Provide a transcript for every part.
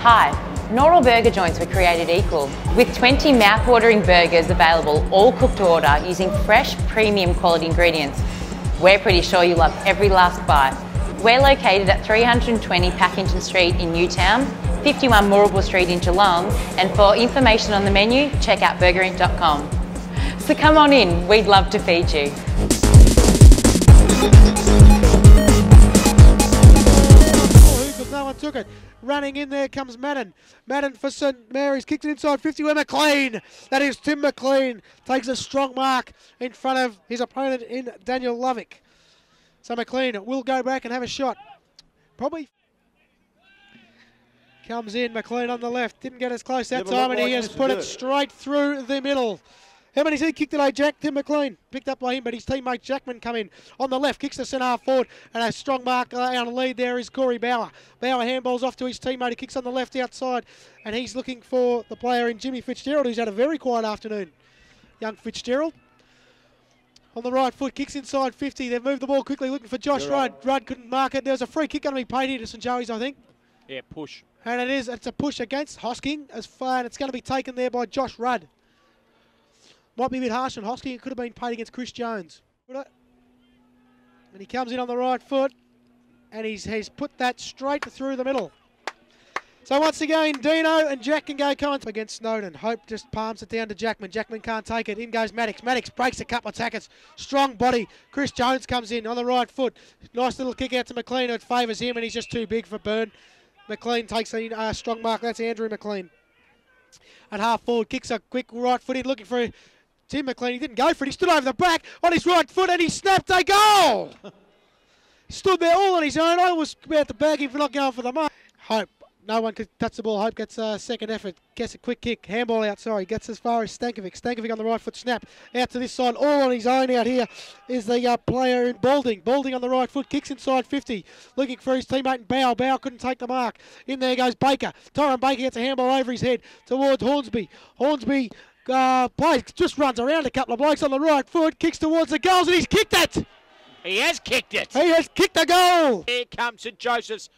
Hi, not all burger joints were created equal. With 20 mouth-watering burgers available, all cooked to order using fresh, premium quality ingredients, we're pretty sure you love every last bite. We're located at 320 Packington Street in Newtown, 51 Moorabool Street in Geelong, and for information on the menu, check out burgerinc.com. So come on in, we'd love to feed you. No one took it. Running in there comes Madden. Madden for St. Mary's. Kicked it inside 50 where McLean. That is Tim McLean. Takes a strong mark in front of his opponent in Daniel Lovick. So McLean will go back and have a shot. Probably comes in. McLean on the left. Didn't get as close that time, and he has put it straight through the middle. How many's he kicked today, Jack? Tim McLean. Picked up by him, but his teammate Jackman come in. On the left, kicks the centre half forward, and a strong mark out of lead there is Corey Bauer. Bauer handballs off to his teammate, who kicks on the left outside, and he's looking for the player in Jimmy Fitzgerald, who's had a very quiet afternoon. Young Fitzgerald. On the right foot, kicks inside 50. They've moved the ball quickly, looking for Josh Rudd. Rudd couldn't mark it. There's a free kick going to be paid here to St. Joey's, I think. Yeah, push. And it's a push against Hosking as far, and it's going to be taken there by Josh Rudd. Might be a bit harsh on Hosking. It could have been paid against Chris Jones. And he comes in on the right foot, and he's put that straight through the middle. So once again, Dino and Jack can go against Snowden. Hope just palms it down to Jackman. Jackman can't take it. In goes Maddox. Maddox breaks a couple of tackles. Strong body. Chris Jones comes in on the right foot. Nice little kick out to McLean. It favours him, and he's just too big for Byrne. McLean takes a strong mark. That's Andrew McLean. At half forward, kicks a quick right foot in, looking for Tim McLean. He didn't go for it. He stood over the back on his right foot, and he snapped a goal. He stood there all on his own. I was about to bag him for not going for the mark. Hope. No one could touch the ball. Hope gets a second effort. Gets a quick kick. Handball out, sorry. Gets as far as Stankovic. Stankovic on the right foot. Snap. Out to this side. All on his own out here is the player in Balding. Balding on the right foot. Kicks inside 50. Looking for his teammate in Bow. Bow couldn't take the mark. In there goes Baker. Tyron Baker gets a handball over his head towards Hornsby. Hornsby plays. Just runs around a couple of blokes on the right foot. Kicks towards the goals, and he's kicked it. He has kicked it. He has kicked a goal. Here comes St. Joseph's.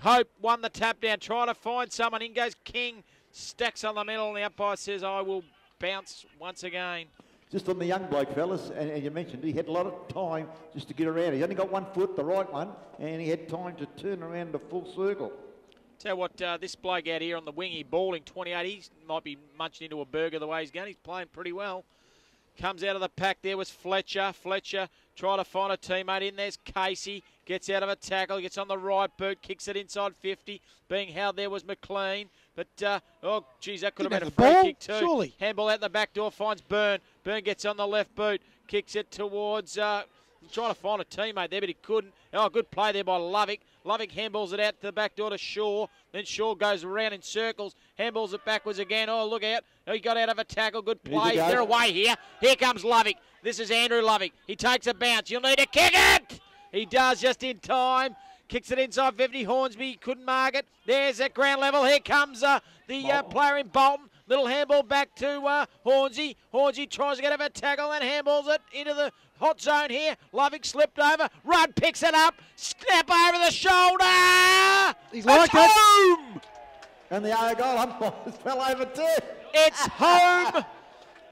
Hope won the tap down, trying to find someone. In goes King, stacks on the middle, and the umpire says, I will bounce once again. Just on the young bloke, fellas, and you mentioned he had a lot of time just to get around. He's only got one foot, the right one, and he had time to turn around the full circle. Tell you what, this bloke out here on the wing, he balling 28, he might be munched into a burger the way he's going. He's playing pretty well. Comes out of the pack there was Fletcher. Fletcher trying to find a teammate in. There's Casey. Gets out of a tackle. Gets on the right boot. Kicks it inside 50. Being held there was McLean. But, oh, geez, that could have been a free kick too. Surely. Handball out the back door. Finds Byrne. Byrne gets on the left boot. Kicks it towards... trying to find a teammate there, but he couldn't. Oh, good play there by Lovick. Lovick handballs it out to the back door to Shaw. Then Shaw goes around in circles. Handballs it backwards again. Oh, look out. Oh, he got out of a tackle. Good play. They're away here. Here comes Lovick. This is Andrew Lovick. He takes a bounce. You'll need to kick it. He does just in time. Kicks it inside 50. Hornsby couldn't mark it. There's at ground level. Here comes the player in Bolton. Little handball back to Hornsey. Hornsey tries to get over a tackle and handballs it into the hot zone here. Lovick slipped over. Rudd picks it up. Snap over the shoulder. He's like home. And the goal umpire fell over too. It's home.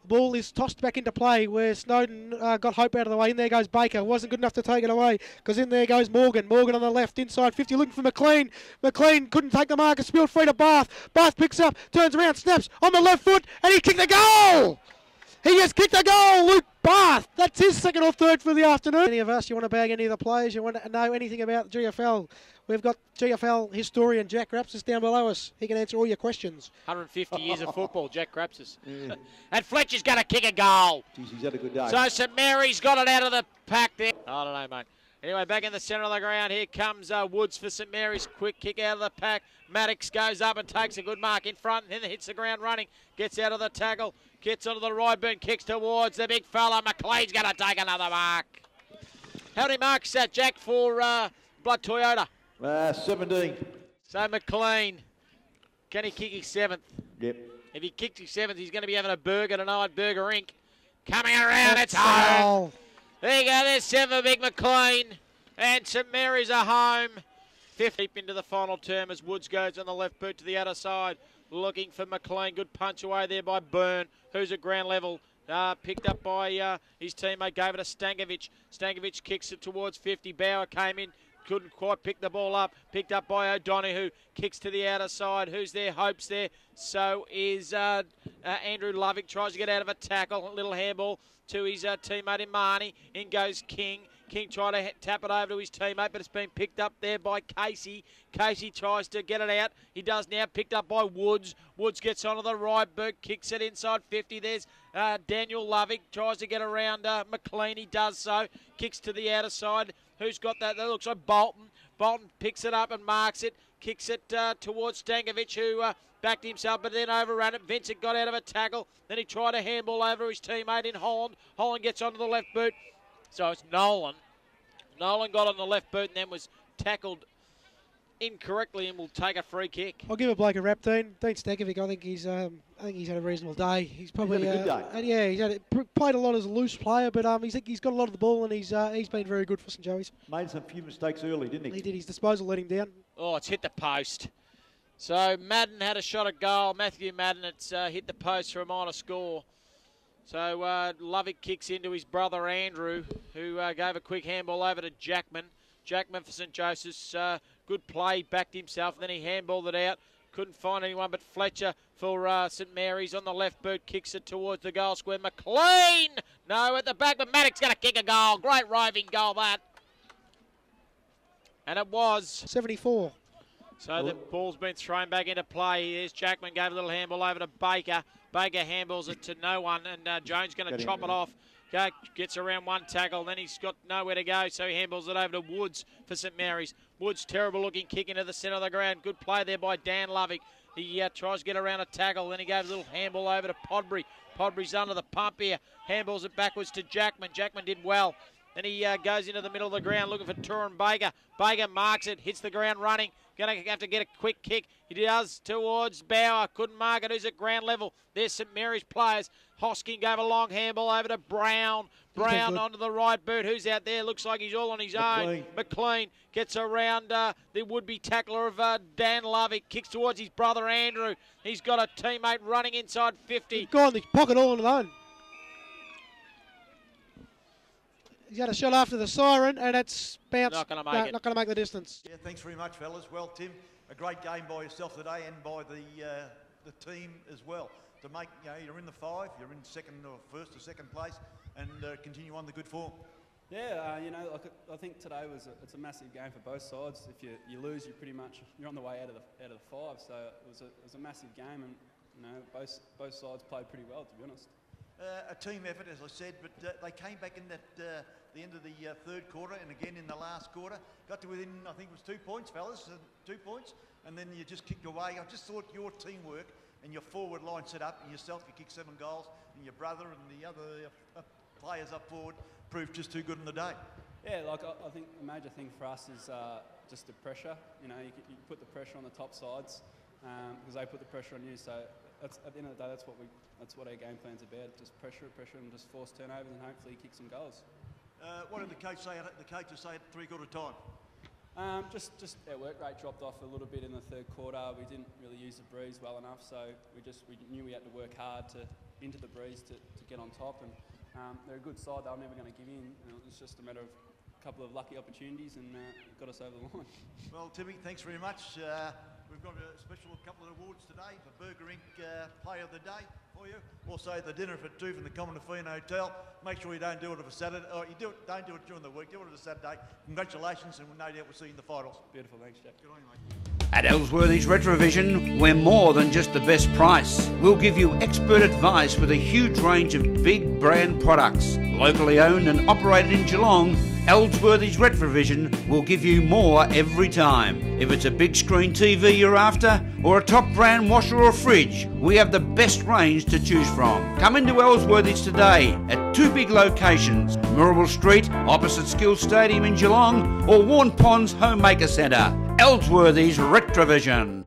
Ball is tossed back into play where Snowden got Hope out of the way. In there goes Baker. Wasn't good enough to take it away because in there goes Morgan. Morgan on the left, inside 50, looking for McLean. McLean couldn't take the mark. It's spilled free to Bath. Bath picks up, turns around, snaps on the left foot, and he kicked the goal! He has kicked a goal, Luke Bath. That's his second or third for the afternoon. Any of us, you want to bag any of the players, you want to know anything about the GFL, we've got GFL historian Jack Rapsis down below us. He can answer all your questions. 150 years of football, Jack Rapsis. Yeah. And Fletcher's going to kick a goal. Jeez, he's had a good day. So St. Mary's got it out of the pack there. I don't know, mate. Anyway, back in the centre of the ground, here comes Woods for St. Mary's. Quick kick out of the pack. Maddox goes up and takes a good mark in front, and then hits the ground running. Gets out of the tackle. Gets onto the right boot, kicks towards the big fella. McLean's going to take another mark. How many marks that, Jack, for Blood Toyota? 17. So McLean, can he kick his 7th? Yep. If he kicks his 7th, he's going to be having a burger tonight, Burger Inc. Coming around, it's home. There you go, there's 7 for Big McLean. And St. Mary's are home. fifth deep into the final term as Woods goes on the left boot to the outer side, looking for McLean. Good punch away there by Byrne, who's at ground level. Picked up by his teammate, gave it to Stankovic. Stankovic kicks it towards 50. Bauer came in, couldn't quite pick the ball up. Picked up by O'Donoghue, kicks to the outer side. Who's there? Hope's there. So is Andrew Lovick, tries to get out of a tackle. A little handball to his teammate Imani. In goes King. King tried to tap it over to his teammate, but it's been picked up there by Casey. Casey tries to get it out. He does now, picked up by Woods. Woods gets onto the right boot, kicks it inside 50. There's Daniel Lovick, tries to get around McLean. He does so. Kicks to the outer side. Who's got that? That looks like Bolton. Bolton picks it up and marks it. Kicks it towards Stankovic, who backed himself, but then overran it. Vincent got out of a tackle. Then he tried a handball over his teammate in Holland. Holland gets onto the left boot. So it's Nolan. Nolan got on the left boot and then was tackled incorrectly and will take a free kick. I'll give a bloke a rap, Dean Stankovic. I think he's had a reasonable day. He's probably he's had a good day. He's played a lot as a loose player, but he's got a lot of the ball and he's been very good for St. Joey's. Made some few mistakes early, didn't he? He did. His disposal let him down. Oh, it's hit the post. So Madden had a shot at goal. Matthew Madden, it's hit the post for a minor score. So Lovick kicks into his brother Andrew, who gave a quick handball over to Jackman. Jackman for St. Joseph's. Good play, backed himself, and then he handballed it out. Couldn't find anyone but Fletcher for St. Mary's on the left boot. Kicks it towards the goal square. McLean! No, at the back, but Maddock's going to kick a goal. Great roving goal, that. And it was 74. So the ball's been thrown back into play. Here's Jackman, gave a little handball over to Baker. Baker handballs it to no one, and Jones going to chop it off. Gets around one tackle, then he's got nowhere to go, so he handballs it over to Woods for St. Mary's. Woods, terrible looking kick into the centre of the ground. Good play there by Dan Lovick. He tries to get around a tackle, then he gave a little handball over to Podbury. Podbury's under the pump here. Handballs it backwards to Jackman. Jackman did well. Then he goes into the middle of the ground looking for Turan Baker. Baker marks it, hits the ground running. Going to have to get a quick kick. He does towards Bauer. Couldn't mark it. Who's at ground level? There's St. Mary's players. Hosking gave a long handball over to Brown. Brown onto the right boot. Who's out there? Looks like he's all on his own. McLean gets around the would-be tackler of Dan Lovick. Kicks towards his brother Andrew. He's got a teammate running inside 50. He's gone the pocket all on his own. He's had a shot after the siren, and it's bounced. Not going to make it. Not going to make the distance. Yeah, thanks very much, fellas. Well, Tim, a great game by yourself today and by the team as well. To make, you're in the five, you're in second or first or second place, and continue on the good form. Yeah, I think today it's a massive game for both sides. If you lose, you're on the way out of the five. So it was a massive game, and both sides played pretty well, to be honest. A team effort, as I said, but they came back in that the end of the third quarter and again in the last quarter. Got to within, I think it was 2 points, fellas, 2 points, and then you just kicked away. I just thought your teamwork and your forward line set up, and yourself, you kicked 7 goals, and your brother and the other players up forward proved just too good in the day. Yeah, I think the major thing for us is just the pressure. You put the pressure on the top sides because they put the pressure on you. So at the end of the day, that's what our game plan's about. Just pressure, and just force turnovers, and hopefully kick some goals. What did the coaches say at three-quarter time? Just our work rate dropped off a little bit in the third quarter. We didn't really use the breeze well enough, so we knew we had to work hard into the breeze to get on top. And they're a good side; they were never going to give in. It was just a matter of a couple of lucky opportunities, and got us over the line. Well, Timmy, thanks very much. We've got a special couple of awards today for Burger Inc. Player of the Day for you. Also, the dinner for 2 from the Common Fino Hotel. Make sure you don't do it on a Saturday, or don't do it during the week. Do it on a Saturday. Congratulations, and no doubt we'll see you in the finals. Beautiful, thanks, Jack. Good on you, mate. At Ellsworthy's Retrovision, we're more than just the best price. We'll give you expert advice with a huge range of big brand products. Locally owned and operated in Geelong, Ellsworthy's Retrovision will give you more every time. If it's a big screen TV you're after, or a top brand washer or fridge, we have the best range to choose from. Come into Ellsworthy's today at 2 big locations, Murrible Street, opposite Skills Stadium in Geelong, or Warn Ponds Homemaker Centre. Ellsworthy's Retrovision.